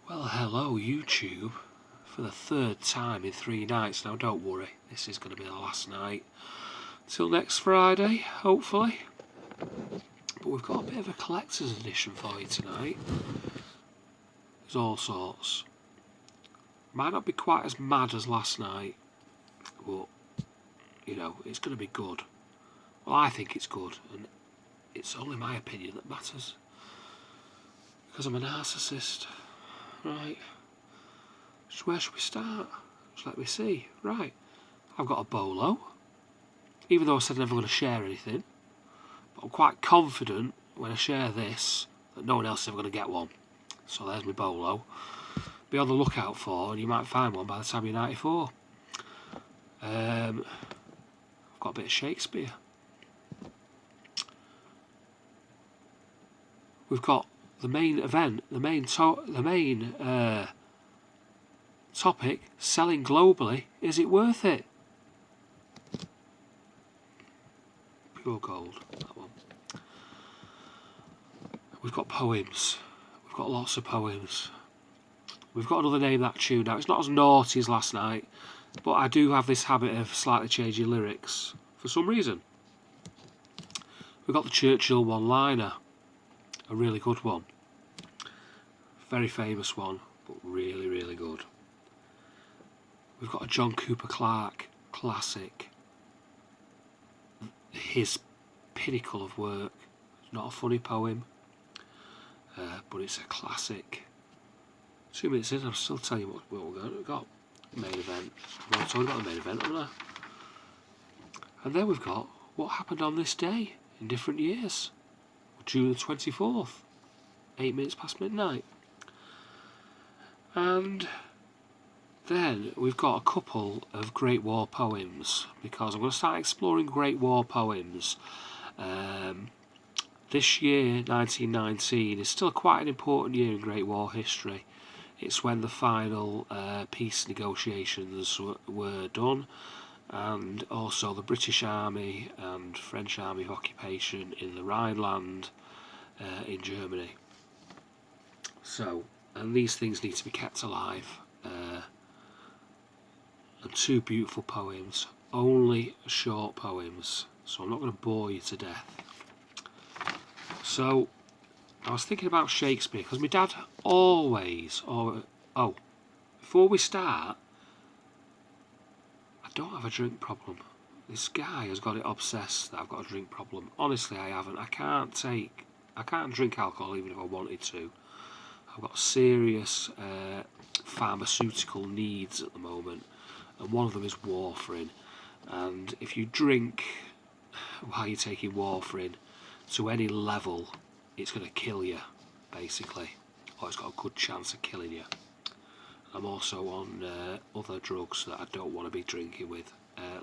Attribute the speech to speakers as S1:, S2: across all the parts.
S1: Well, hello YouTube, for the third time in 3 nights. Now don't worry, this is going to be the last night till next Friday, hopefully. But we've got a bit of a collector's edition for you tonight. There's all sorts. Might not be quite as mad as last night, but you know, it's going to be good. Well, I think it's good, and it's only my opinion that matters, because I'm a narcissist. Right, so where should we start? Just let me see. Right, I've got a Bolo, even though I said I'm never going to share anything, but I'm quite confident when I share this that no one else is ever going to get one. So there's my Bolo. Be on the lookout for, and you might find one by the time you're 94. I've got a bit of Shakespeare. We've got the main event, the main topic, selling globally. Is it worth it? Pure gold, that one. We've got poems. We've got lots of poems. We've got another Name That Tune now. It's not as naughty as last night, but I do have this habit of slightly changing lyrics for some reason. We've got the Churchill one-liner. A really good one. Very famous one, but really, really good. We've got a John Cooper Clarke classic. His pinnacle of work. It's not a funny poem, but it's a classic. 2 minutes in, I'll still tell you what we've got. Main event. I've already told you about the main event, haven't I? And then we've got what happened on this day in different years. June the 24th, 8 minutes past midnight. And then we've got a couple of Great War poems, because I'm going to start exploring Great War poems. This year, 1919, is still quite an important year in Great War history. It's when the final peace negotiations were done, and also the British Army and French Army of Occupation in the Rhineland in Germany. So, and these things need to be kept alive. And 2 beautiful poems, only short poems, so I'm not going to bore you to death. So, I was thinking about Shakespeare, because my dad always, before we start, I don't have a drink problem. This guy has got it obsessed that I've got a drink problem. Honestly, I haven't. I can't drink alcohol even if I wanted to. I've got serious pharmaceutical needs at the moment, and one of them is warfarin. And if you drink while you're taking warfarin to any level, it's going to kill you, basically, or it's got a good chance of killing you. I'm also on other drugs that I don't want to be drinking with,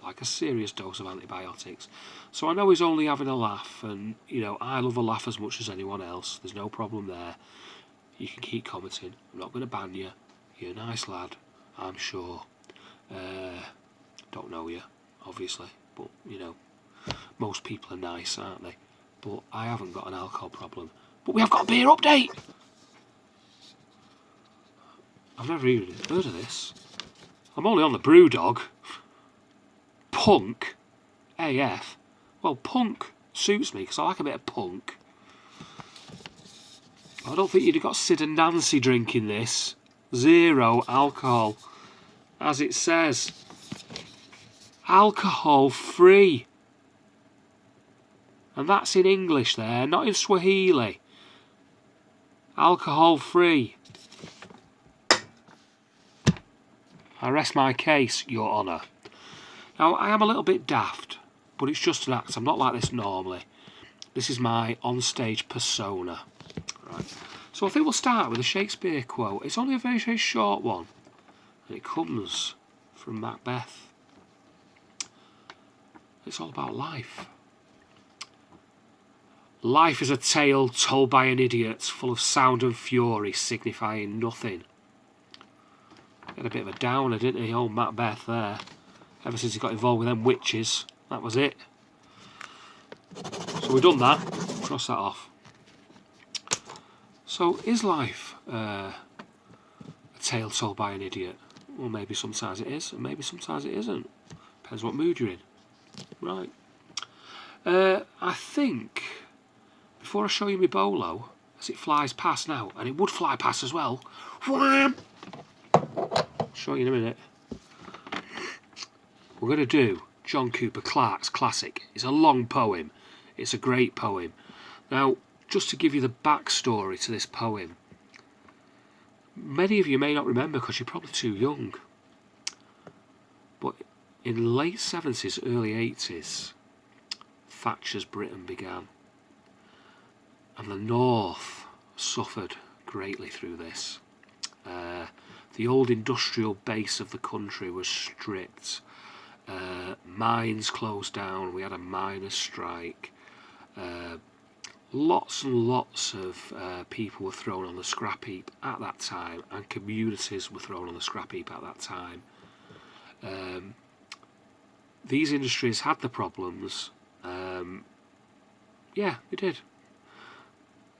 S1: like a serious dose of antibiotics. So I know he's only having a laugh, and you know, I love a laugh as much as anyone else. There's no problem there. You can keep commenting. I'm not going to ban you. You're a nice lad, I'm sure. Don't know you, obviously, but you know, most people are nice, aren't they? But I haven't got an alcohol problem. But we have got a beer update! I've never even heard of this. I'm only on the Brewdog. Punk AF. Well, punk suits me because I like a bit of punk. I don't think you'd have got Sid and Nancy drinking this. 0 alcohol. As it says. Alcohol free. And that's in English there, not in Swahili. Alcohol free. I rest my case, Your Honour. Now, I am a little bit daft, but it's just an act. I'm not like this normally. This is my on-stage persona. Right. So I think we'll start with a Shakespeare quote. It's only a very, very short one. And it comes from Macbeth. It's all about life. Life is a tale told by an idiot, full of sound and fury, signifying nothing. Had a bit of a downer, didn't he, old Macbeth there? Ever since he got involved with them witches, that was it. So we've done that. Cross that off. So is life tale told by an idiot. Well, maybe sometimes it is, and maybe sometimes it isn't. Depends what mood you're in. Right. I think, before I show you my Bolo, as it flies past now, and it would fly past as well. Wham! Show you in a minute. We're going to do John Cooper Clarke's classic. It's a long poem. It's a great poem. Now, just to give you the backstory to this poem, many of you may not remember because you're probably too young, but in the late 70s, early 80s, Thatcher's Britain began, and the North suffered greatly through this. The old industrial base of the country was stripped. Mines closed down. We had a miners' strike. Lots and lots of people were thrown on the scrap heap at that time, and communities were thrown on the scrap heap at that time. These industries had the problems. Yeah, they did.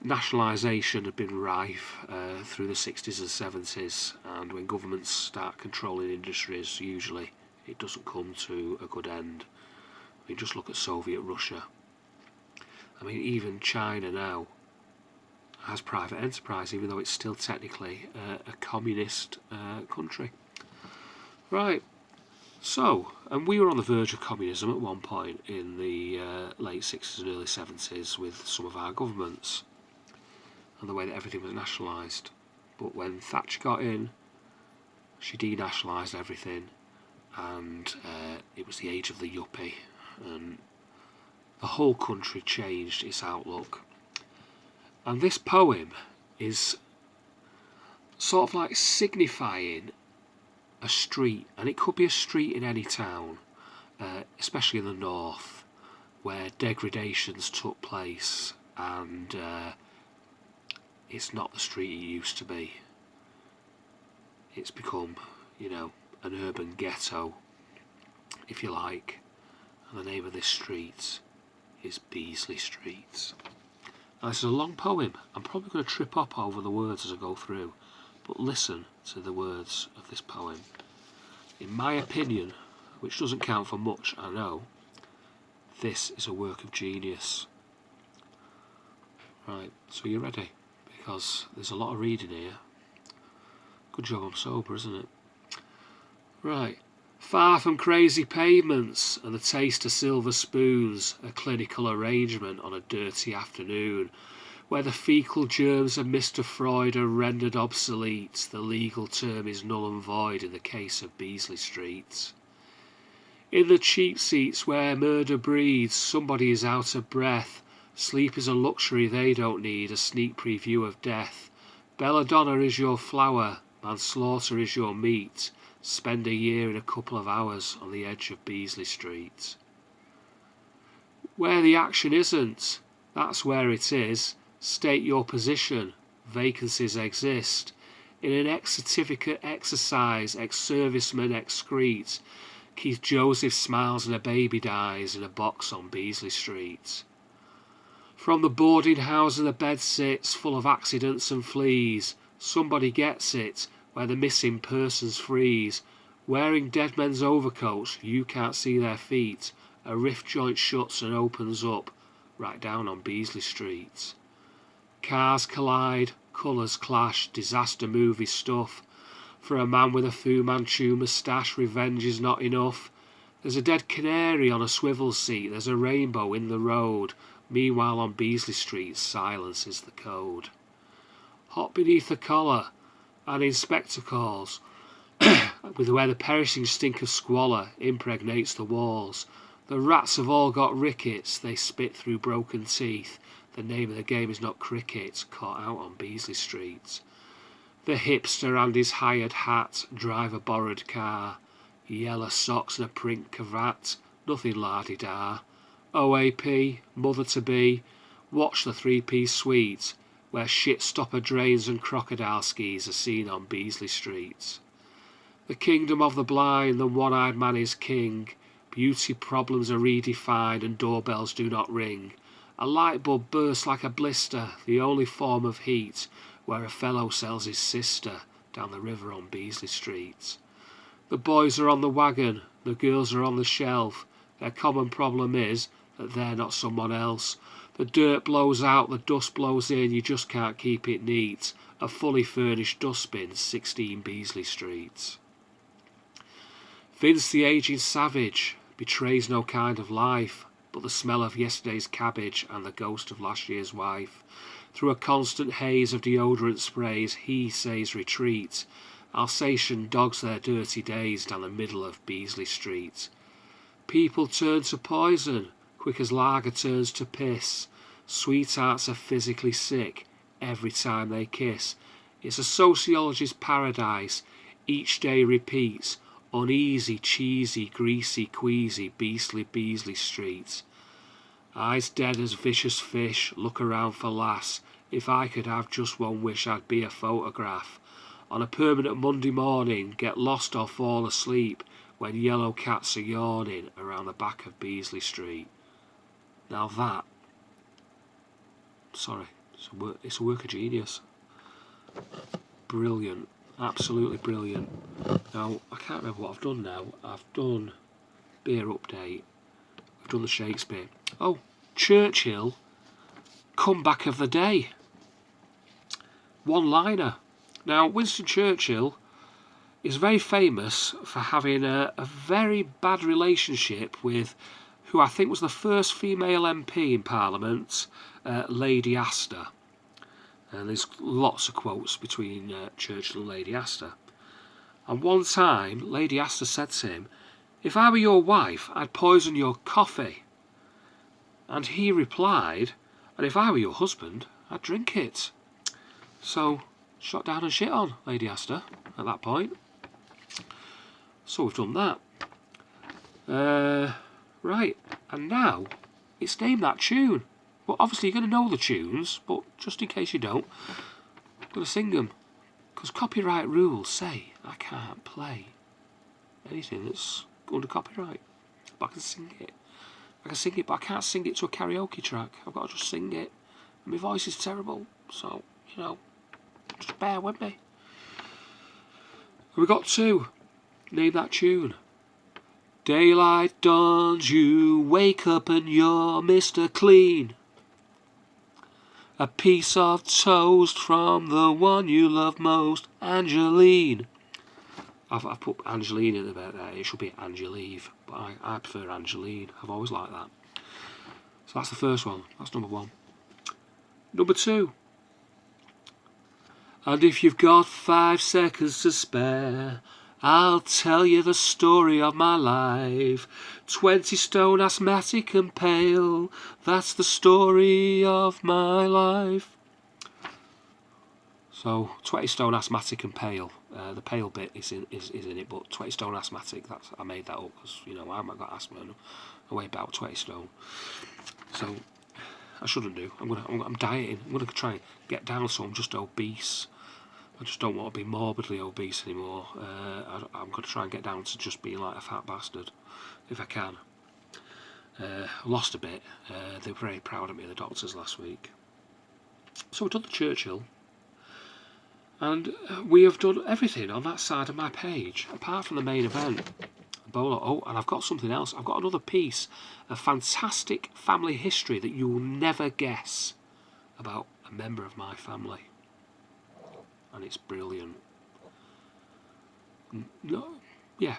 S1: Nationalisation had been rife through the 60s and 70s, and when governments start controlling industries, usually it doesn't come to a good end. I mean, just look at Soviet Russia. I mean, even China now has private enterprise, even though it's still technically a communist country. Right. So, and we were on the verge of communism at one point in the late 60s and early 70s with some of our governments, and the way that everything was nationalised. But when Thatcher got in, she denationalised everything, and it was the age of the yuppie, and the whole country changed its outlook. And this poem is sort of like signifying a street, and it could be a street in any town, especially in the north, where degradations took place, and it's not the street it used to be. It's become, you know, an urban ghetto, if you like, and the name of this street is Beasley Street. Now, this is a long poem. I'm probably going to trip up over the words as I go through, but listen to the words of this poem. In my opinion, which doesn't count for much, I know, this is a work of genius. Right, so you're ready? Because there's a lot of reading here. Good job I'm sober, isn't it? Right. Far from crazy pavements and the taste of silver spoons, a clinical arrangement on a dirty afternoon, where the fecal germs of Mr. Freud are rendered obsolete, the legal term is null and void in the case of Beasley Street. In the cheap seats where murder breeds, somebody is out of breath, sleep is a luxury they don't need, a sneak preview of death. Belladonna is your flower, manslaughter is your meat, spend a year in a couple of hours on the edge of Beasley Street. Where the action isn't, that's where it is. State your position. Vacancies exist. In an ex-certificate exercise, ex-serviceman excrete. Keith Joseph smiles and a baby dies in a box on Beasley Street. From the boarding house and the bed sits, full of accidents and fleas. Somebody gets it, where the missing persons freeze. Wearing dead men's overcoats, you can't see their feet. A rift joint shuts and opens up, right down on Beasley Street. Cars collide, colours clash, disaster movie stuff. For a man with a Fu Manchu moustache, revenge is not enough. There's a dead canary on a swivel seat, there's a rainbow in the road. Meanwhile on Beasley Street, silence is the code. Hot beneath the collar, and in spectacles, with where the perishing stink of squalor impregnates the walls. The rats have all got rickets, they spit through broken teeth. The name of the game is not cricket, caught out on Beasley Street. The hipster and his hired hat drive a borrowed car. Yellow socks and a print cravat, nothing la-di-da. OAP, mother-to-be, watch the three-piece suite, where shit-stopper drains and crocodile skis are seen on Beasley Street. The kingdom of the blind, the one-eyed man is king. Beauty problems are redefined and doorbells do not ring. A light bulb bursts like a blister, the only form of heat, where a fellow sells his sister. down the river on Beasley Street. The boys are on the wagon, the girls are on the shelf. Their common problem is that they're not someone else. The dirt blows out, the dust blows in, you just can't keep it neat. A fully furnished dustbin, 16 Beasley Street. Vince the aging savage betrays no kind of life, but the smell of yesterday's cabbage and the ghost of last year's wife. Through a constant haze of deodorant sprays, he says retreat. Alsatian dogs their dirty days down the middle of Beasley Street. People turn to poison, quick as lager turns to piss. Sweethearts are physically sick every time they kiss. It's a sociologist's paradise, each day repeats. Uneasy, cheesy, greasy, queasy, beastly Beasley Street. Eyes dead as vicious fish, look around for lass. If I could have just one wish, I'd be a photograph. On a permanent Monday morning, get lost or fall asleep when yellow cats are yawning around the back of Beasley Street. Now that, sorry, it's a work of genius. Brilliant. Absolutely brilliant. Now, I can't remember what I've done now. I've done Beer Update. I've done the Shakespeare. Oh, Churchill, comeback of the day. One-liner. Now, Winston Churchill is very famous for having a very bad relationship with who I think was the first female MP in Parliament, Lady Astor. And there's lots of quotes between Churchill and Lady Astor. And one time, Lady Astor said to him, "If I were your wife, I'd poison your coffee." And he replied, "And if I were your husband, I'd drink it." So, shot down and shit on Lady Astor at that point. So we've done that. Right, and now it's Name That Tune. Well, obviously you're going to know the tunes, but just in case you don't, I'm going to sing them. Because copyright rules say I can't play anything that's under copyright. But I can sing it. I can sing it, but I can't sing it to a karaoke track. I've got to just sing it. And my voice is terrible, so, just bear with me. We got two. Name that tune. Daylight dawns, you wake up and you're Mr. Clean. A piece of toast from the one you love most, Angeline. I've put Angeline in a bit there. It should be Angelieve, but I prefer Angeline. I've always liked that. So that's the first one. That's number one. Number two. And if you've got 5 seconds to spare, I'll tell you the story of my life. 20 stone, asthmatic and pale, that's the story of my life. So 20 stone, asthmatic and pale. The pale bit is in it, but 20 stone asthmatic, I made that up because I haven't got asthma and I weigh about 20 stone. So I shouldn't do. I'm dieting. I'm gonna try and get down so I'm just obese. I just don't want to be morbidly obese anymore. I'm going to try and get down to just being like a fat bastard, if I can. I lost a bit. They were very proud of me, the doctors, last week. So we've done the Churchill. And we have done everything on that side of my page, apart from the main event. Bolo. Oh, and I've got something else. I've got another piece of fantastic family history that you will never guess about a member of my family. And it's brilliant. No, yeah,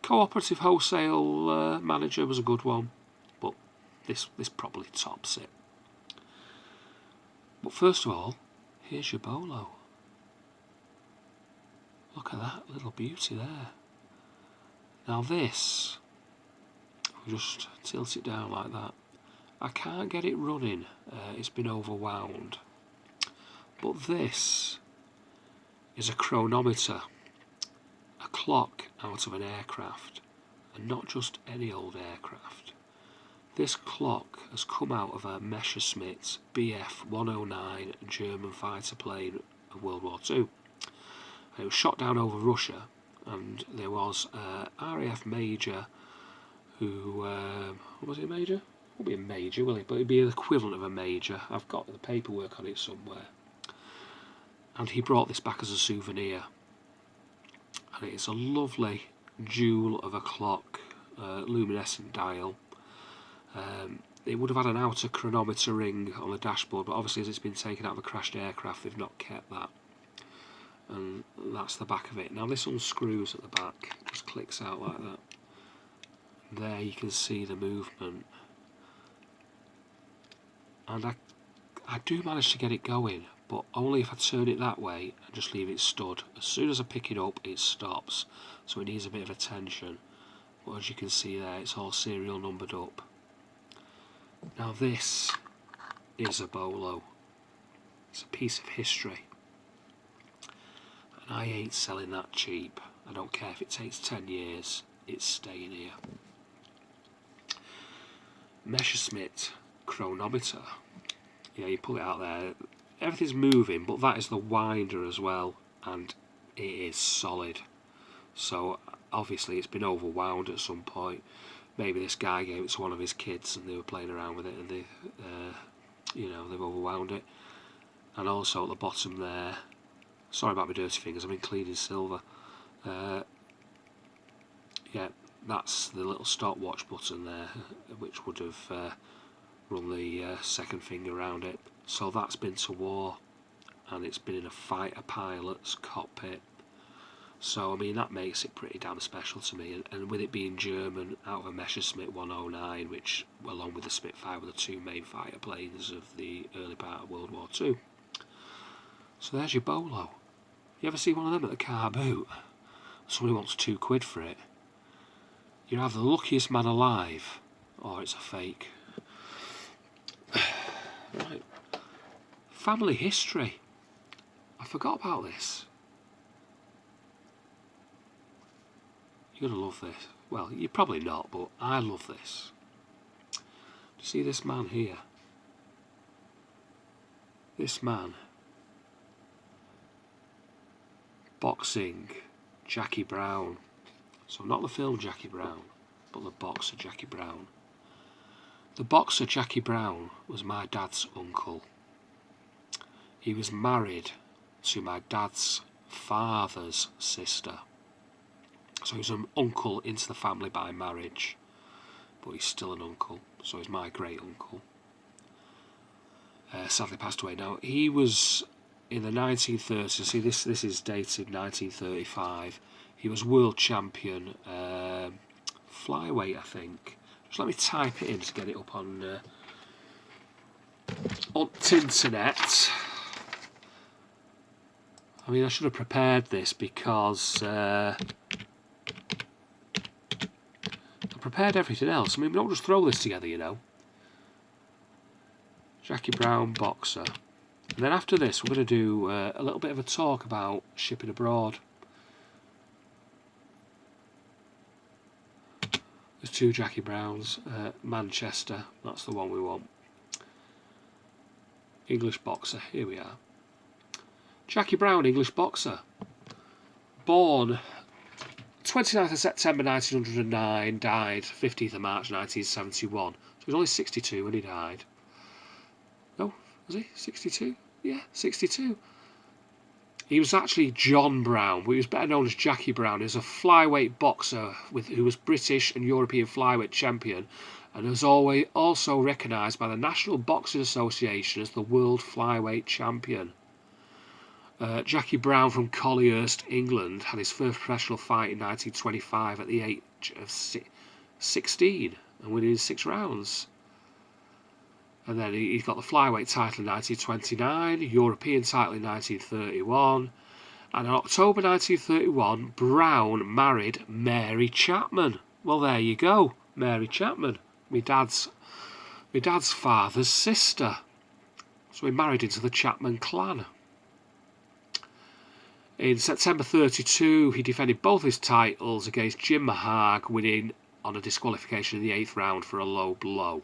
S1: cooperative wholesale manager was a good one, but this probably tops it. But first of all, here's your Bolo. Look at that little beauty there. Now this, I'll just tilt it down like that. I can't get it running. It's been overwound. But this is a chronometer, a clock out of an aircraft, and not just any old aircraft. This clock has come out of a Messerschmitt Bf 109 German fighter plane of World War II. It was shot down over Russia, and there was a RAF major who, was he a major? Won't be a major, will he? But it'd be the equivalent of a major. I've got the paperwork on it somewhere. And he brought this back as a souvenir. and it's a lovely jewel of a clock, luminescent dial. It would have had an outer chronometer ring on the dashboard, but obviously as it's been taken out of a crashed aircraft, they've not kept that. And that's the back of it. Now this unscrews at the back, just clicks out like that. There you can see the movement. And I do manage to get it going, but only if I turn it that way and just leave it stood. As soon as I pick it up, it stops, so it needs a bit of attention. But as you can see there, it's all serial numbered up. Now this is a Bolo. It's a piece of history. And I ain't selling that cheap. I don't care if it takes 10 years, it's staying here. Messerschmitt chronometer. Yeah, you pull it out there, everything's moving, but that is the winder as well, and it is solid. So obviously it's been overwound at some point. Maybe this guy gave it to one of his kids and they were playing around with it, and they, they've overwound it. And also at the bottom there, sorry about my dirty fingers, I've been cleaning silver. Yeah, that's the little stopwatch button there, which would have run the second finger around it. So that's been to war, and it's been in a fighter pilot's cockpit. So I mean, that makes it pretty damn special to me, and with it being German, out of a Messerschmitt 109, which along with the Spitfire were the two main fighter planes of the early part of World War II. So there's your Bolo. You ever see one of them at the car boot? Somebody wants £2 for it. You're either the luckiest man alive, or it's a fake. Right. Family history. I forgot about this. You're going to love this. Well, you're probably not, but I love this. Do you see this man here? This man. Boxing Jackie Brown. So not the film Jackie Brown, but the boxer Jackie Brown. The boxer Jackie Brown was my dad's uncle. He was married to my dad's father's sister. So he's an uncle into the family by marriage, but he's still an uncle, so he's my great uncle. Sadly passed away. Now, he was in the 1930s, see this is dated 1935, he was world champion, flyweight I think. Just let me type it in to get it up on internet. I mean, I should have prepared this because I prepared everything else. I mean, we don't just throw this together, you know. Jackie Brown, boxer. And then after this, we're going to do a little bit of a talk about shipping abroad. There's two Jackie Browns. Manchester, that's the one we want. English boxer, here we are. Jackie Brown, English boxer. Born 29th of September 1909, died 15th of March 1971. So he was only 62 when he died. No, was he? 62? Yeah, 62. He was actually John Brown, but he was better known as Jackie Brown. He was a flyweight boxer who was British and European flyweight champion, and was always also recognised by the National Boxing Association as the world flyweight champion. Jackie Brown from Collyhurst, England, had his first professional fight in 1925 at the age of 16 and winning 6 rounds. And then he got the flyweight title in 1929, European title in 1931, and in October 1931, Brown married Mary Chapman. Well, there you go, Mary Chapman, my dad's father's sister. So he married into the Chapman clan. In September 32, he defended both his titles against Jim Mahag, winning on a disqualification in the 8th round for a low blow.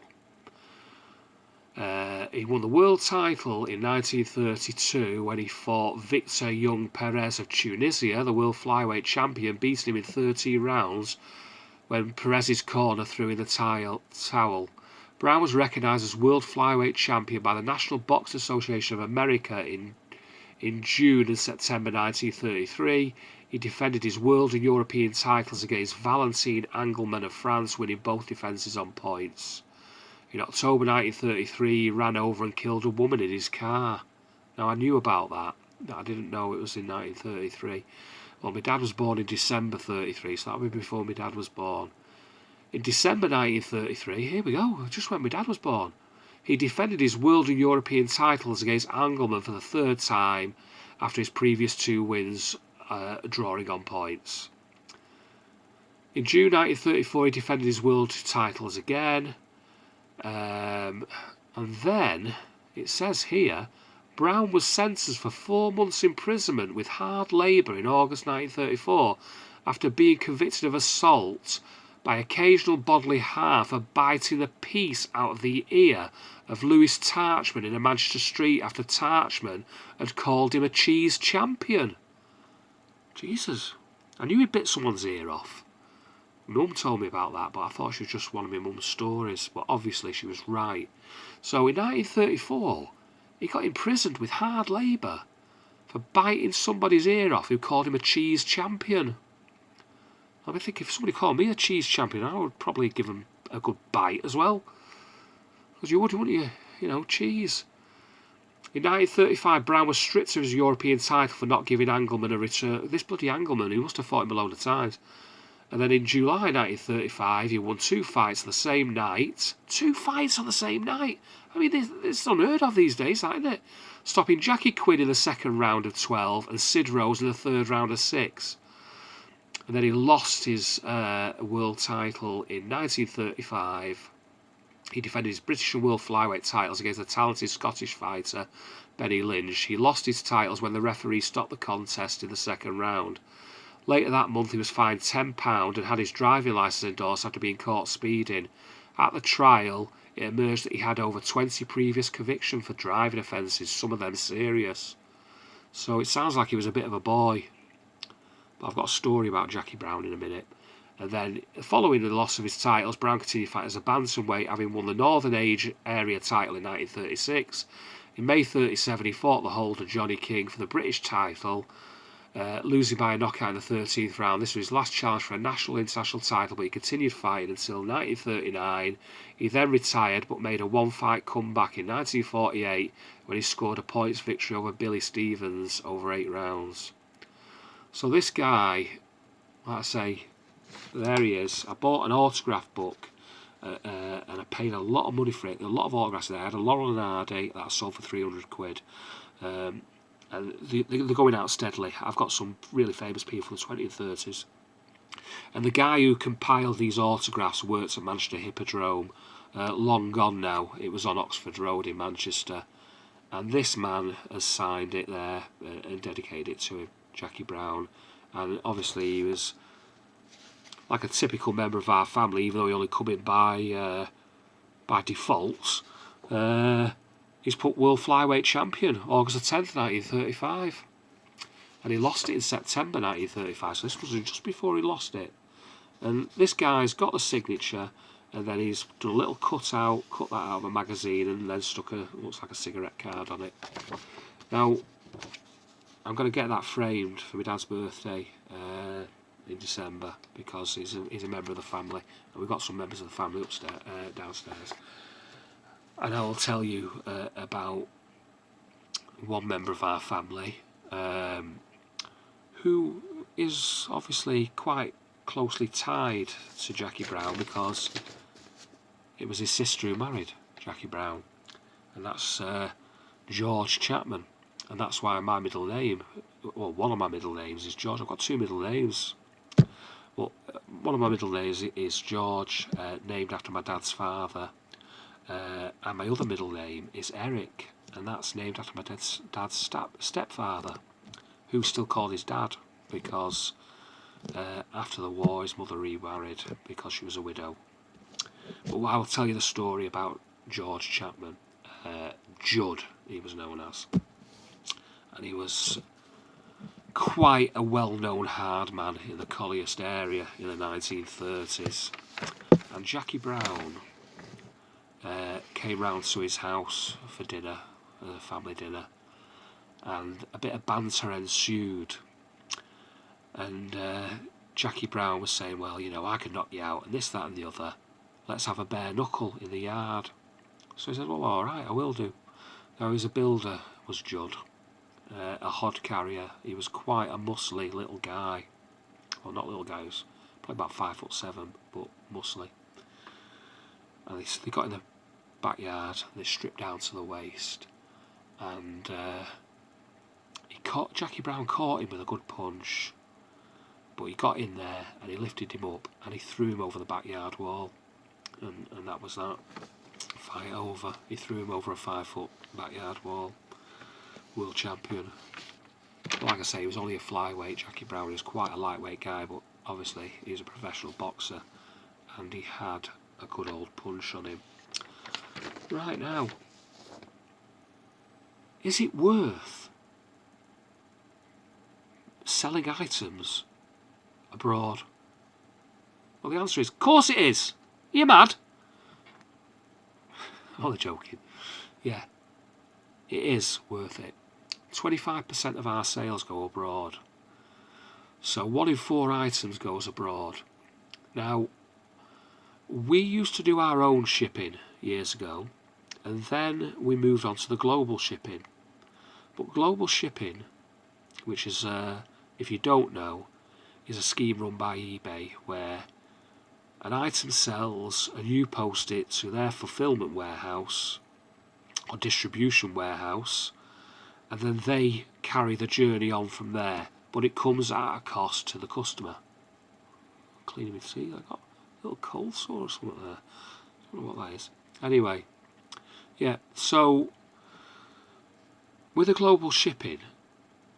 S1: He won the world title in 1932 when he fought Victor Young Perez of Tunisia, the world flyweight champion, beating him in 13 rounds when Perez's corner threw in the towel. Brown was recognised as world flyweight champion by the National Boxing Association of America in In June and September 1933, he defended his world and European titles against Valentin Engelmann of France, winning both defences on points. In October 1933, he ran over and killed a woman in his car. Now, I knew about that. I didn't know it was in 1933. Well, my dad was born in December 33, so that would be before my dad was born. In December 1933, here we go, just when my dad was born, he defended his world and European titles against Engelmann for the third time after his previous 2 wins, drawing on points. In June 1934, he defended his world titles again. And then, it says here, Brown was sentenced for 4 months imprisonment with hard labour in August 1934 after being convicted of assault by occasional bodily harm for biting the piece out of the ear of Louis Tarchman in a Manchester street after Tarchman had called him a cheese champion. Jesus, I knew he bit someone's ear off. Mum told me about that, but I thought she was just one of my mum's stories, but obviously she was right. So in 1934, he got imprisoned with hard labour for biting somebody's ear off who called him a cheese champion. I think if somebody called me a cheese champion, I would probably give him a good bite as well. Because you would, wouldn't you? You know, cheese. In 1935, Brown was stripped of his European title for not giving Engelmann a return. This bloody Engelmann, he must have fought him a load of times. And then in July 1935, he won 2 fights the same night. 2 fights on the same night? I mean, it's unheard of these days, isn't it? Stopping Jackie Quinn in the second round of 12 and Sid Rose in the third round of 6. And then he lost his world title in 1935. He defended his British and world flyweight titles against the talented Scottish fighter Benny Lynch. He lost his titles when the referee stopped the contest in the second round. Later that month he was fined £10 and had his driving licence endorsed after being caught speeding. At the trial, it emerged that he had over 20 previous convictions for driving offences, some of them serious. So it sounds like he was a bit of a boy. But I've got a story about Jackie Brown in a minute. And then, following the loss of his titles, Brown continued fighting as a bantamweight, having won the Northern Age Area title in 1936. In May 1937, he fought the holder Johnny King for the British title, losing by a knockout in the 13th round. This was his last challenge for a national international title, but he continued fighting until 1939. He then retired, but made a 1-fight comeback in 1948 when he scored a points victory over Billy Stevens over 8 rounds. So this guy, like I say, there he is. I bought an autograph book and I paid a lot of money for it. A lot of autographs there. I had a Laurel and Hardy that I sold for £300. And they're going out steadily. I've got some really famous people from the 20s and 30s. And the guy who compiled these autographs works at Manchester Hippodrome. Long gone now. It was on Oxford Road in Manchester. And this man has signed it there and dedicated it to him, Jackie Brown. And obviously he was like a typical member of our family, even though he only come in by default. He's put World Flyweight Champion, August the 10th, 1935. And he lost it in September 1935, so this was just before he lost it. And this guy's got the signature, and then he's done a little cut that out of a magazine, and then stuck looks like a cigarette card on it. Now, I'm going to get that framed for my dad's birthday in December, because he's a member of the family, and we've got some members of the family upstairs, downstairs. And I will tell you about one member of our family who is obviously quite closely tied to Jackie Brown, because it was his sister who married Jackie Brown, and that's George Chapman. And that's why my middle name, well, one of my middle names is George. I've got 2 middle names. Well, one of my middle names is George, named after my dad's father. And my other middle name is Eric, and that's named after my dad's stepfather, who still called his dad, because after the war his mother remarried because she was a widow. But I will tell you the story about George Chapman. Judd, he was known as. And he was quite a well-known hard man in the Colliest area in the 1930s. And Jackie Brown came round to his house for dinner, a family dinner, and a bit of banter ensued. And Jackie Brown was saying, well, you know, I could knock you out, and this, that, and the other. Let's have a bare knuckle in the yard. So he said, well, all right, I will do. Now, he's a builder, was Judd, a hod carrier. He was quite a muscly little guy. Well, not little guy, he was probably about 5'7", but muscly. And they got in the backyard, and they stripped down to the waist, and Jackie Brown caught him with a good punch, but he got in there and he lifted him up and he threw him over the backyard wall, and that was that. Fight over. He threw him over a 5-foot backyard wall. World champion. Like I say, he was only a flyweight. Jackie Brown is quite a lightweight guy, but obviously he's a professional boxer, and he had a good old punch on him. Right now, is it worth selling items abroad? Well, the answer is, of course it is. Are you mad? I'm only joking. Yeah, it is worth it. 25% of our sales go abroad. So 1 in 4 items goes abroad. Now, we used to do our own shipping years ago, and then we moved on to the global shipping. But global shipping, which is, if you don't know, is a scheme run by eBay where an item sells and you post it to their fulfillment warehouse or distribution warehouse, and then they carry the journey on from there, but it comes at a cost to the customer. Cleaning my teeth, I got a little cold sore or something there. I don't know what that is. Anyway, yeah, so with a global shipping,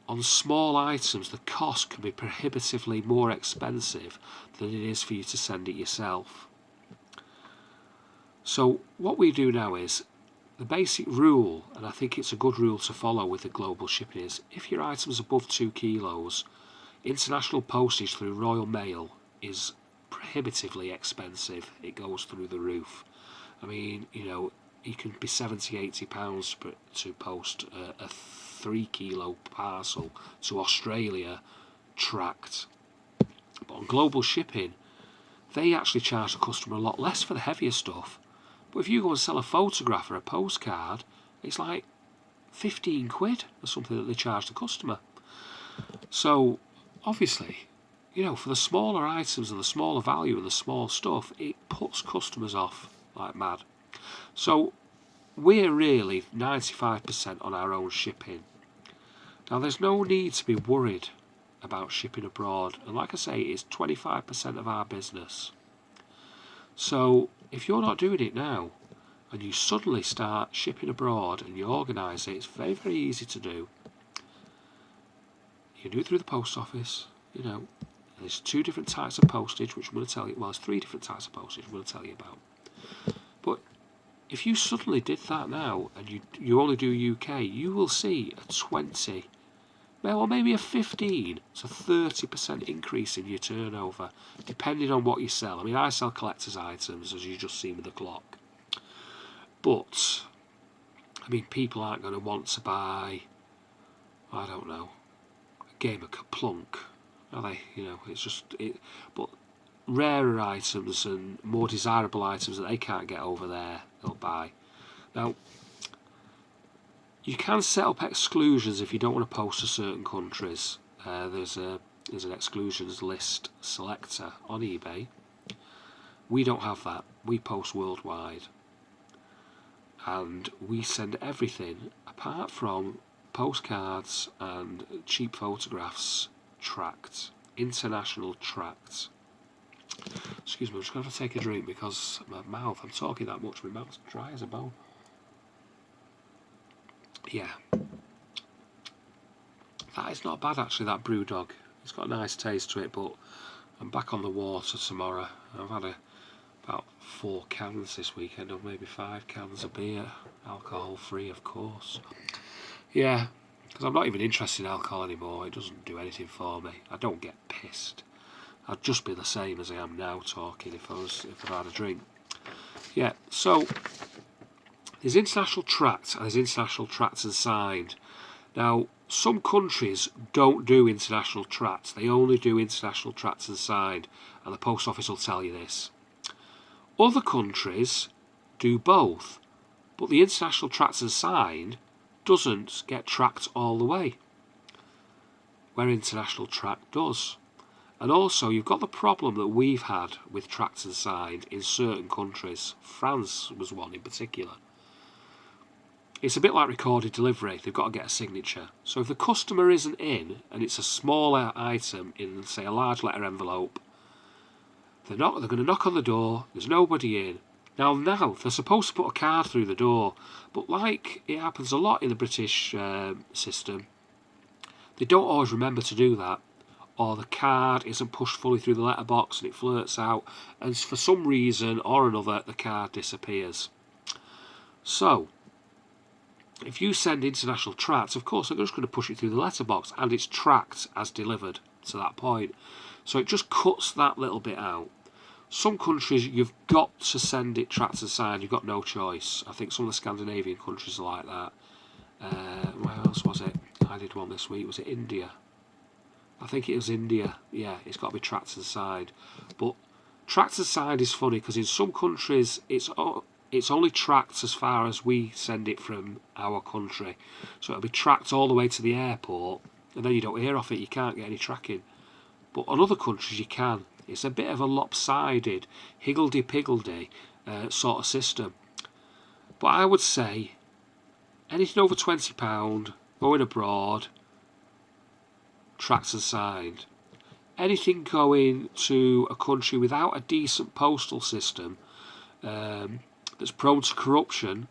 S1: on small items the cost can be prohibitively more expensive than it is for you to send it yourself. So what we do now is, the basic rule, and I think it's a good rule to follow with the global shipping, is if your item's above 2 kilos, international postage through Royal Mail is prohibitively expensive. It goes through the roof. I mean, you know, it can be £70–80 to post a 3 kilo parcel to Australia tracked. But on global shipping, they actually charge the customer a lot less for the heavier stuff. But if you go and sell a photograph or a postcard, it's like 15 quid or something that they charge the customer. So obviously, you know, for the smaller items and the smaller value and the small stuff, it puts customers off like mad. So we're really 95% on our own shipping. Now, there's no need to be worried about shipping abroad, and like I say, it's 25% of our business. So if you're not doing it now, and you suddenly start shipping abroad and you organise it, it's very, very easy to do. You can do it through the post office, you know. There's 2 different types of postage, which I'm going to tell you, well, there's 3 different types of postage I'm going to tell you about. But if you suddenly did that now, and you only do UK, you will see a 20, well, maybe a 15 to 30% increase in your turnover, depending on what you sell. I mean, I sell collector's items, as you just seen with the clock. But, I mean, people aren't going to want to buy, I don't know, a game of Kaplunk, are they? You know, it's just, but rarer items and more desirable items that they can't get over there, they'll buy. Now, you can set up exclusions if you don't want to post to certain countries. There's an exclusions list selector on eBay. We don't have that. We post worldwide. And we send everything, apart from postcards and cheap photographs, tracked. International tracked. Excuse me, I'm just going to have to take a drink because my mouth, I'm talking that much, my mouth's dry as a bone. Yeah, that is not bad actually, that Brewdog. It's got a nice taste to it, but I'm back on the water tomorrow. I've had about 4 cans this weekend, or maybe 5 cans of beer, alcohol free of course. Yeah, because I'm not even interested in alcohol anymore. It doesn't do anything for me. I don't get pissed. I'd just be the same as I am now talking if I'd had a drink. Yeah, so there's international tracked and there's international tracked and signed. Now, some countries don't do international tracts. They only do international tracts and signed, and the post office will tell you this. Other countries do both, but the international tracts and signed doesn't get tracked all the way, where international tract does. And also, you've got the problem that we've had with tracts and signed in certain countries. France was one in particular. It's a bit like recorded delivery. They've got to get a signature. So if the customer isn't in, and it's a smaller item in, say, a large letter envelope, they're going to knock on the door. There's nobody in. Now, they're supposed to put a card through the door, but like it happens a lot in the British system, they don't always remember to do that, or the card isn't pushed fully through the letterbox and it flirts out, and for some reason or another, the card disappears. So, if you send international tracts, of course, they're just going to push it through the letterbox, and it's tracked as delivered to that point. So it just cuts that little bit out. Some countries, you've got to send it tracked and signed. You've got no choice. I think some of the Scandinavian countries are like that. Where else was it? I did one this week. Was it India? I think it was India. Yeah, it's got to be tracked and signed. But tracked and signed is funny because in some countries, it's only tracked as far as we send it from our country. So it'll be tracked all the way to the airport, and then you don't hear off it. You can't get any tracking. But on other countries, you can. It's a bit of a lopsided, higgledy-piggledy sort of system. But I would say anything over £20 going abroad, tracked and signed. Anything going to a country without a decent postal system that's prone to corruption,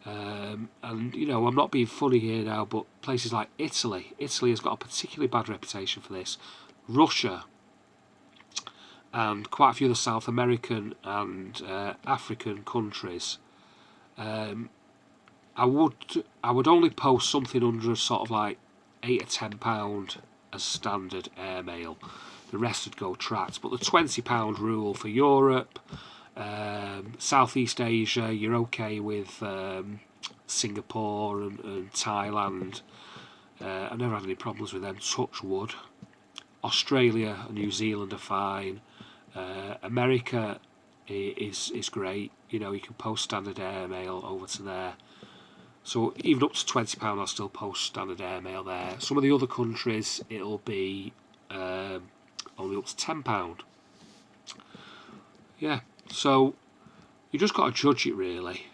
S1: and you know, I'm not being funny here now, but places like Italy has got a particularly bad reputation for this. Russia, and quite a few other South American and African countries. I would only post something under sort of like £8 or £10 as standard airmail. The rest would go tracked. But the £20 rule for Europe, Southeast Asia, you're okay with Singapore and Thailand. I've never had any problems with them, touch wood. Australia and New Zealand are fine. America is great. You know, you can post standard airmail over to there. So even up to £20, I'll still post standard airmail there. Some of the other countries, it'll be only up to £10. Yeah, so you just got to judge it really,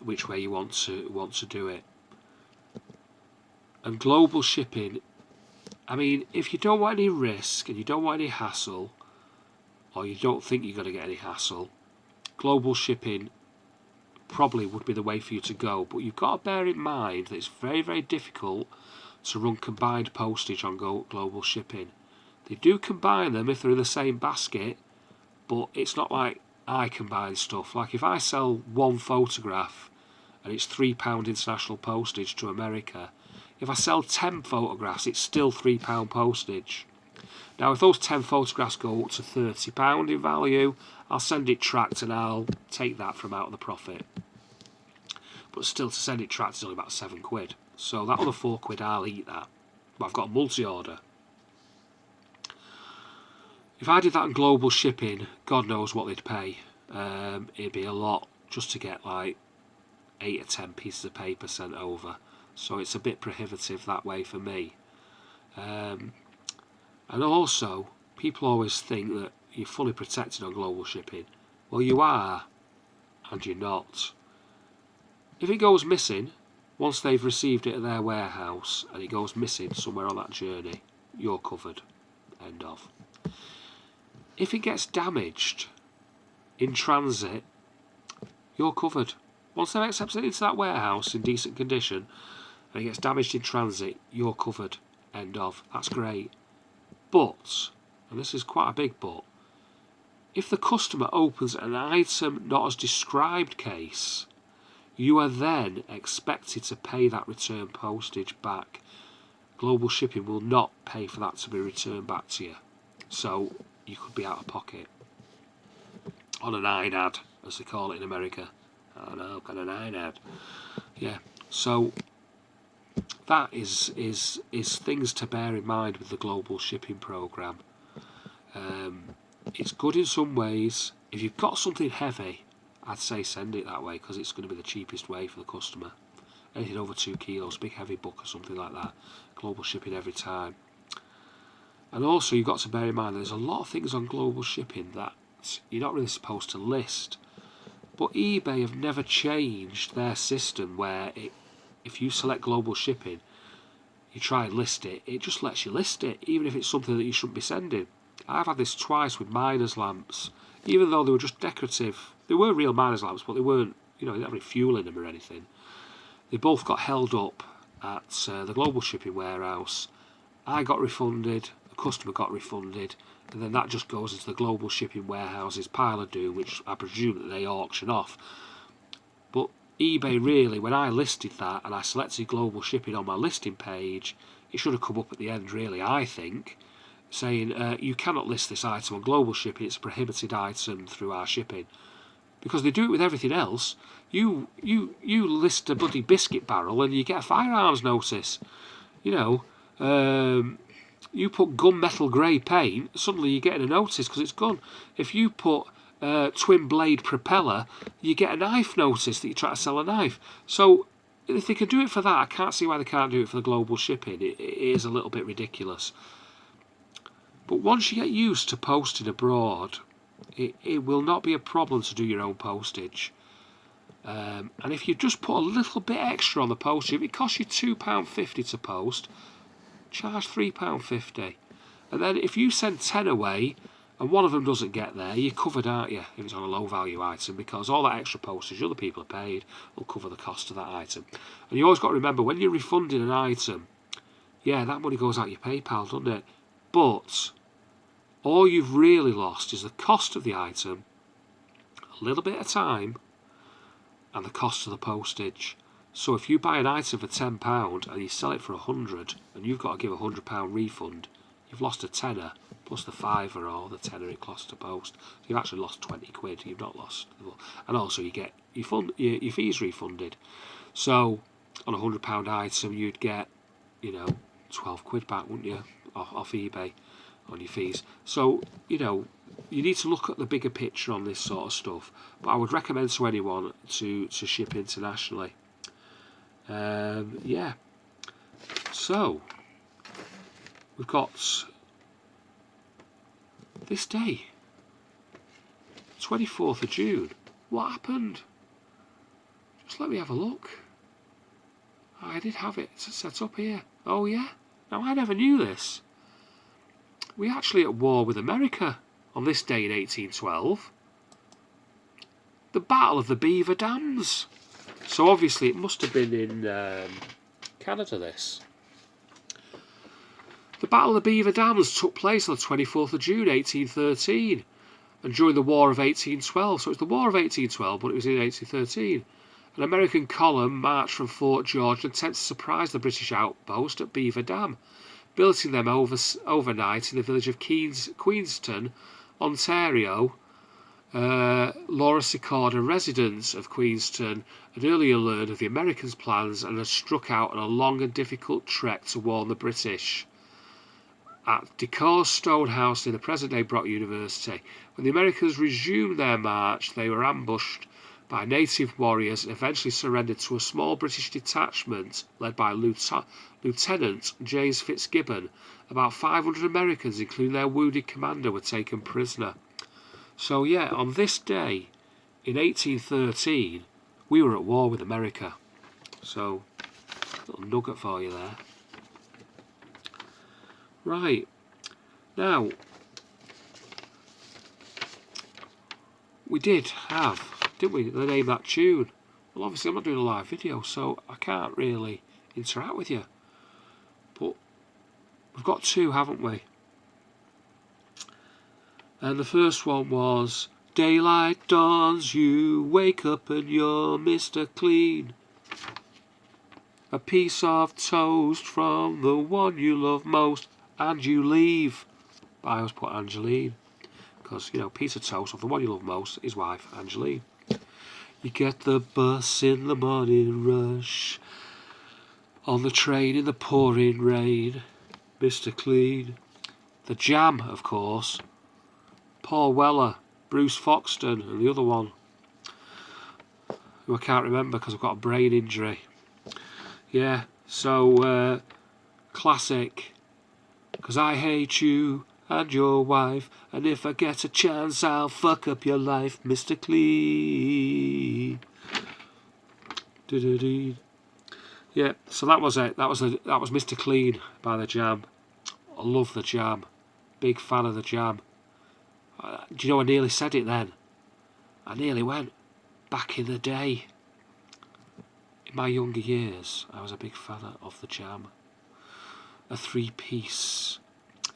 S1: which way you want to do it. And global shipping, I mean, if you don't want any risk and you don't want any hassle, or you don't think you're going to get any hassle, global shipping probably would be the way for you to go. But you've got to bear in mind that it's very, very difficult to run combined postage on global shipping. They do combine them if they're in the same basket, but it's not like I combine stuff. Like if I sell one photograph and it's £3 international postage to America, if I sell 10 photographs, it's still £3 postage. Now, if those 10 photographs go up to £30 in value, I'll send it tracked and I'll take that from out of the profit. But still, to send it tracked is only about £7. So that other £4, I'll eat that. But I've got a multi-order. If I did that in global shipping, God knows what they'd pay. It'd be a lot just to get like 8 or 10 pieces of paper sent over. So it's a bit prohibitive that way for me. And also, people always think that you're fully protected on global shipping. Well, you are, and you're not. If it goes missing, once they've received it at their warehouse, and it goes missing somewhere on that journey, you're covered. End of. If it gets damaged in transit, you're covered. Once they've accepted it into that warehouse in decent condition, and it gets damaged in transit, you're covered. End of. That's great. But, and this is quite a big but, if the customer opens an item not as described case, you are then expected to pay that return postage back. Global shipping will not pay for that to be returned back to you. So you could be out of pocket. On an INAD, as they call it in America. I don't know, got an INAD. Yeah. So that is things to bear in mind with the global shipping program. It's good in some ways. If you've got something heavy, I'd say send it that way, because it's going to be the cheapest way for the customer. Anything over 2 kilos, big heavy book or something like that, global shipping every time. And also you've got to bear in mind there's a lot of things on global shipping that you're not really supposed to list. But eBay have never changed their system where if you select global shipping, you try and list it, it just lets you list it, even if it's something that you shouldn't be sending. I've had this twice with miners' lamps, even though they were just decorative. They were real miners' lamps, but they weren't, they didn't have any fuel in them or anything. They both got held up at the global shipping warehouse. I got refunded, the customer got refunded, and then that just goes into the global shipping warehouse's pile of doom, which I presume that they auction off. But eBay really, when I listed that and I selected global shipping on my listing page, it should have come up at the end really, I think, saying you cannot list this item on global shipping, it's a prohibited item through our shipping. Because they do it with everything else. You list a bloody biscuit barrel and you get a firearms notice. You put gunmetal grey paint, suddenly you're getting a notice because it's gun. If you put twin blade propeller, you get a knife notice that you try to sell a knife. So if they can do it for that, I can't see why they can't do it for the global shipping. It is a little bit ridiculous. But once you get used to posting abroad, it will not be a problem to do your own postage. And if you just put a little bit extra on the postage, if it costs you £2.50 to post, charge £3.50. And then if you send 10 away and one of them doesn't get there, you're covered, aren't you, if it's on a low value item, because all that extra postage other people are paid will cover the cost of that item. And you always got to remember, when you're refunding an item, yeah, that money goes out your PayPal, doesn't it? But all you've really lost is the cost of the item, a little bit of time, and the cost of the postage. So if you buy an item for £10 and you sell it for £100 and you've got to give a £100 refund, you've lost a tenner plus the fiver or the tenner it costs to post. So you've actually lost 20 quid. You've not lost, and also you get your fees refunded. So on a £100 item you'd get 12 quid back, wouldn't you, off eBay on your fees. So you need to look at the bigger picture on this sort of stuff. But I would recommend to anyone to ship internationally. Yeah. So we've got this day, 24th of June. What happened? Just let me have a look. I did have it set up here. Oh yeah. Now I never knew this. We're actually at war with America on this day in 1812. The Battle of the Beaver Dams. So obviously it must have been in Canada, this. The Battle of the Beaver Dams took place on the 24th of June 1813 and during the War of 1812. So it's the War of 1812, but it was in 1813. An American column marched from Fort George and attempted to surprise the British outpost at Beaver Dam, billeting them overnight in the village of Queenston, Ontario. Laura Secord, a resident of Queenston, had earlier learned of the Americans' plans and had struck out on a long and difficult trek to warn the British. At Decor's Stone House near the present-day Brock University, when the Americans resumed their march, they were ambushed by native warriors and eventually surrendered to a small British detachment led by Lieutenant James Fitzgibbon. About 500 Americans, including their wounded commander, were taken prisoner. So yeah, on this day in 1813, we were at war with America. So, a little nugget for you there. Right, now, we did have, didn't we, the name of that tune. Well, obviously I'm not doing a live video, so I can't really interact with you. But we've got two, haven't we? And the first one was, daylight dawns, you wake up and you're Mr. Clean. A piece of toast from the one you love most, and you leave. But I always put Angeline, because, piece of toast of the one you love most, his wife, Angeline. You get the bus in the morning rush, On the train in the pouring rain, Mr. Clean. The Jam, of course. Paul Weller, Bruce Foxton, and the other one, who I can't remember because I've got a brain injury. Yeah, so classic. 'Cause I hate you and your wife, and if I get a chance I'll fuck up your life, Mr. Clean. Yeah, so that was it. That was Mr. Clean by the Jam. I love the Jam. Big fan of the Jam. Do you know I nearly said it then? I nearly went. Back in the day, in my younger years, I was a big fan of the Jam. A three-piece,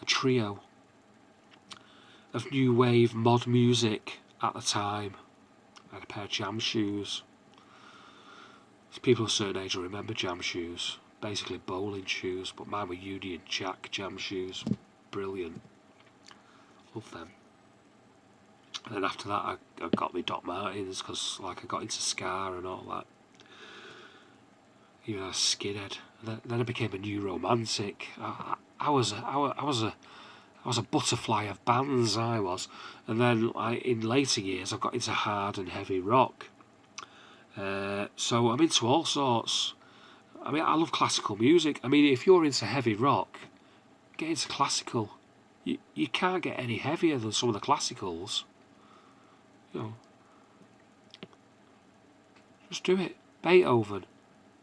S1: a trio of new wave mod music at the time. I had a pair of Jam shoes. People of a certain age will remember Jam shoes. Basically bowling shoes, but mine were Union Jack Jam shoes. Brilliant. Love them. And then after that I got me Doc Martens, because like I got into ska and all that. You know, a skinhead. And then I became a new romantic. I was a butterfly of bands, I was. And then in later years I got into hard and heavy rock. So I'm into all sorts. I mean, I love classical music. I mean, if you're into heavy rock, get into classical. You can't get any heavier than some of the classicals. You know, just do it. Beethoven,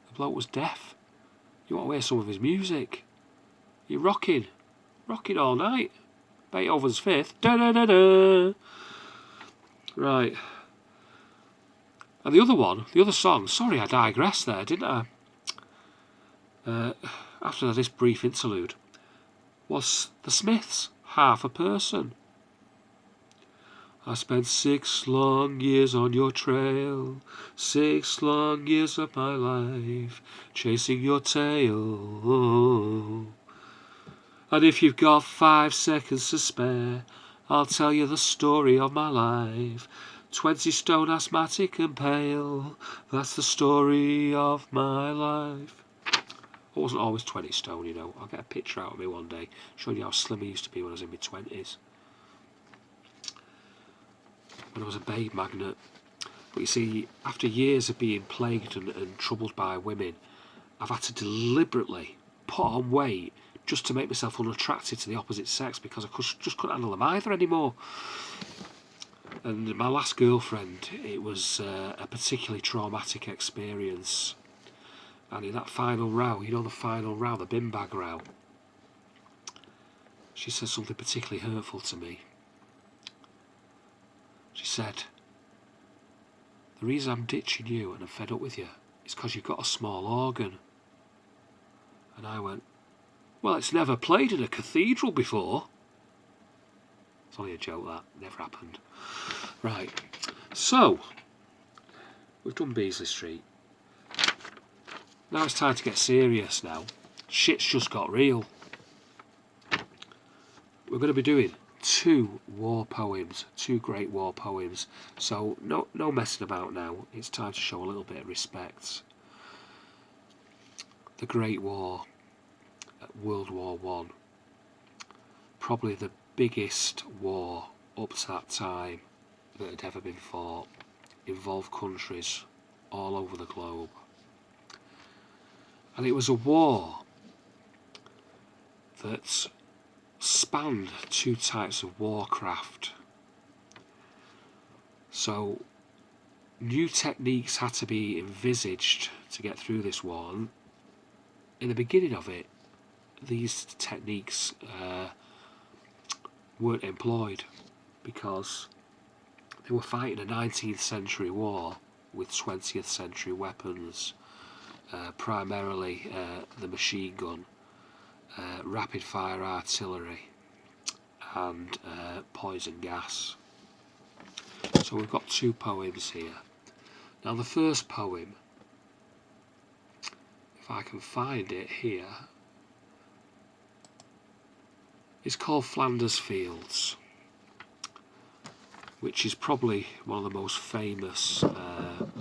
S1: the bloke was deaf. You want to hear some of his music? You're rocking all night. Beethoven's Fifth. Da da da da. Right. And the other song. Sorry, I digressed there, didn't I? After this brief interlude, was the Smiths, Half a Person. I spent 6 long years on your trail, 6 long years of my life, chasing your tail. And if you've got 5 seconds to spare, I'll tell you the story of my life. 20 stone, asthmatic and pale, that's the story of my life. I wasn't always 20 stone, you know. I'll get a picture out of me one day showing you how slim I used to be when I was in my 20s. When I was a babe magnet. But you see, after years of being plagued and troubled by women, I've had to deliberately put on weight just to make myself unattractive to the opposite sex, because I just couldn't handle them either anymore. And my last girlfriend, it was a particularly traumatic experience. And in that final row, you know, the final row, the bin bag row, she said something particularly hurtful to me. She said, the reason I'm ditching you and I'm fed up with you is because you've got a small organ. And I went, well, it's never played in a cathedral before. It's only a joke, that never happened. Right, so we've done Beasley Street. Now it's time to get serious now. Shit's just got real. We're going to be doing 2 war poems, 2 great war poems. So no messing about now. It's time to show a little bit of respect. The Great War, World War I. Probably the biggest war up to that time that had ever been fought. Involved countries all over the globe. And it was a war that spanned 2 types of warcraft. So new techniques had to be envisaged to get through this war. And in the beginning of it, these techniques weren't employed because they were fighting a 19th century war with 20th century weapons. Primarily the machine gun, rapid fire artillery and poison gas. So we've got 2 poems here. Now the first poem, if I can find it here, is called Flanders Fields, which is probably one of the most famous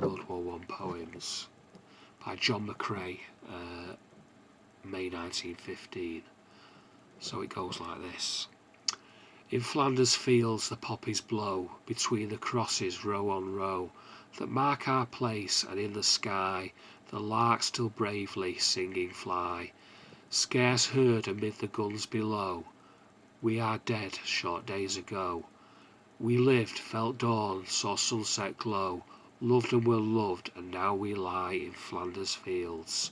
S1: World War I poems by John McCrae, May 1915. So it goes like this. In Flanders fields the poppies blow, between the crosses row on row, that mark our place, and in the sky the larks still bravely singing fly, scarce heard amid the guns below. We are dead short days ago. We lived, felt dawn, saw sunset glow, loved and were loved, and now we lie in Flanders fields.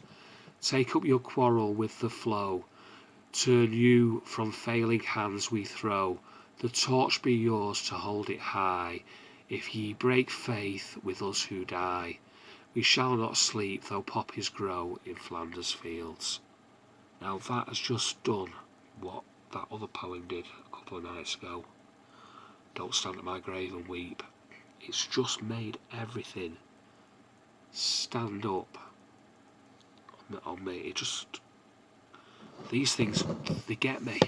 S1: Take up your quarrel with the flow, turn you from failing hands we throw, the torch be yours to hold it high, if ye break faith with us who die. We shall not sleep though poppies grow in Flanders fields. Now that has just done what that other poem did a couple of nights ago. Don't stand at my grave and weep. It's just made everything stand up on me. It just, these things, they get me.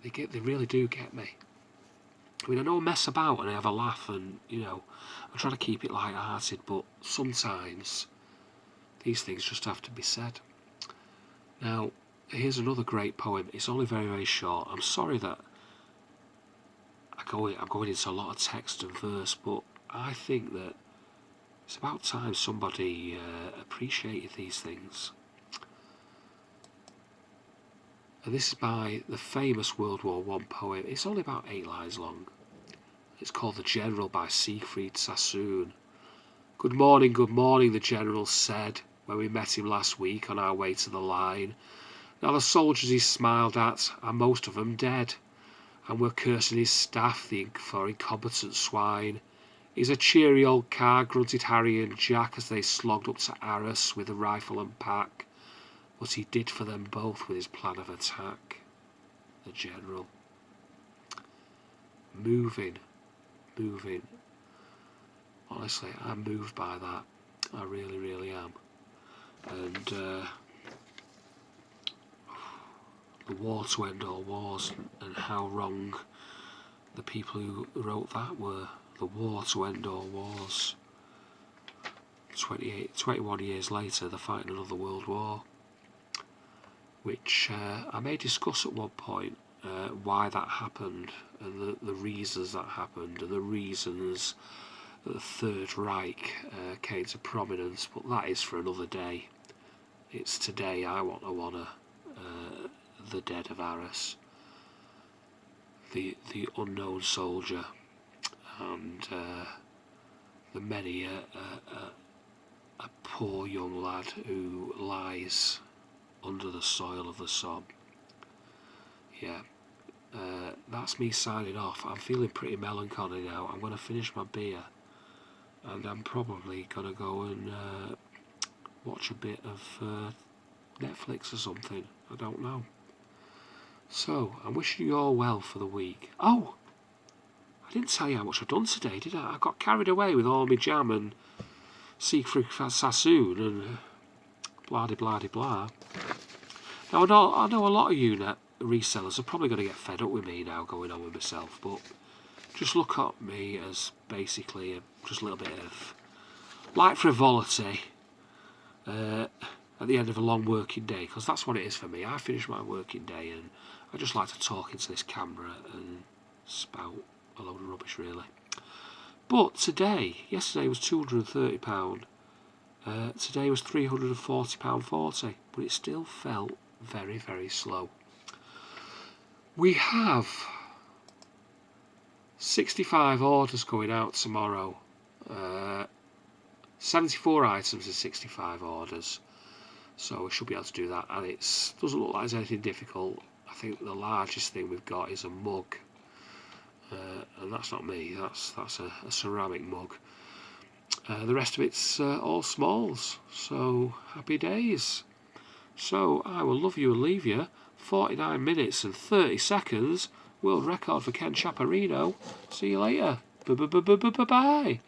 S1: They really do get me. I mean, I don't mess about and I have a laugh, and you know, I try to keep it light-hearted, but sometimes these things just have to be said. Now, here's another great poem. It's only very, very short. I'm sorry that I'm going into a lot of text and verse, but I think that it's about time somebody appreciated these things. And this is by the famous World War I poem. It's only about 8 lines long. It's called The General by Siegfried Sassoon. Good morning, the General said, when we met him last week on our way to the line. Now the soldiers he smiled at are most of them dead, and were cursing his staff for incompetent swine. He's a cheery old car, grunted Harry and Jack as they slogged up to Arras with a rifle and pack. What he did for them both with his plan of attack. The General. Moving. Honestly, I'm moved by that. I really, really am. And the war to end all wars, and how wrong the people who wrote that were. The war to end all wars. 21 years later, they're fighting another world war, which I may discuss at one point, why that happened, and the reasons that happened, and the reasons that the Third Reich came to prominence, but that is for another day. It's today I want to honour the dead of Arras, the unknown soldier, and the many a poor young lad who lies under the soil of the Somme. Yeah, that's me signing off. I'm feeling pretty melancholy now. I'm going to finish my beer, and I'm probably going to go and watch a bit of Netflix or something. I don't know. So, I'm wishing you all well for the week. Oh, I didn't tell you how much I've done today, did I? I got carried away with all my jam and Siegfried Sassoon and blah-de-blah-de-blah. Now, I know a lot of you resellers are probably going to get fed up with me now going on with myself, but just look at me as basically just a little bit of light frivolity at the end of a long working day, because that's what it is for me. I finish my working day and I just like to talk into this camera and spout a load of rubbish, really. But yesterday was £230, today was £340.40, but it still felt very, very slow. We have 65 orders going out tomorrow, 74 items and 65 orders, so we should be able to do that, and it doesn't look like there's anything difficult. I think the largest thing we've got is a mug, and that's not me, that's a ceramic mug. The rest of it's all smalls, so happy days. So I will love you and leave you. 49 minutes and 30 seconds, world record for Ken Chaparino. See you later. Bye.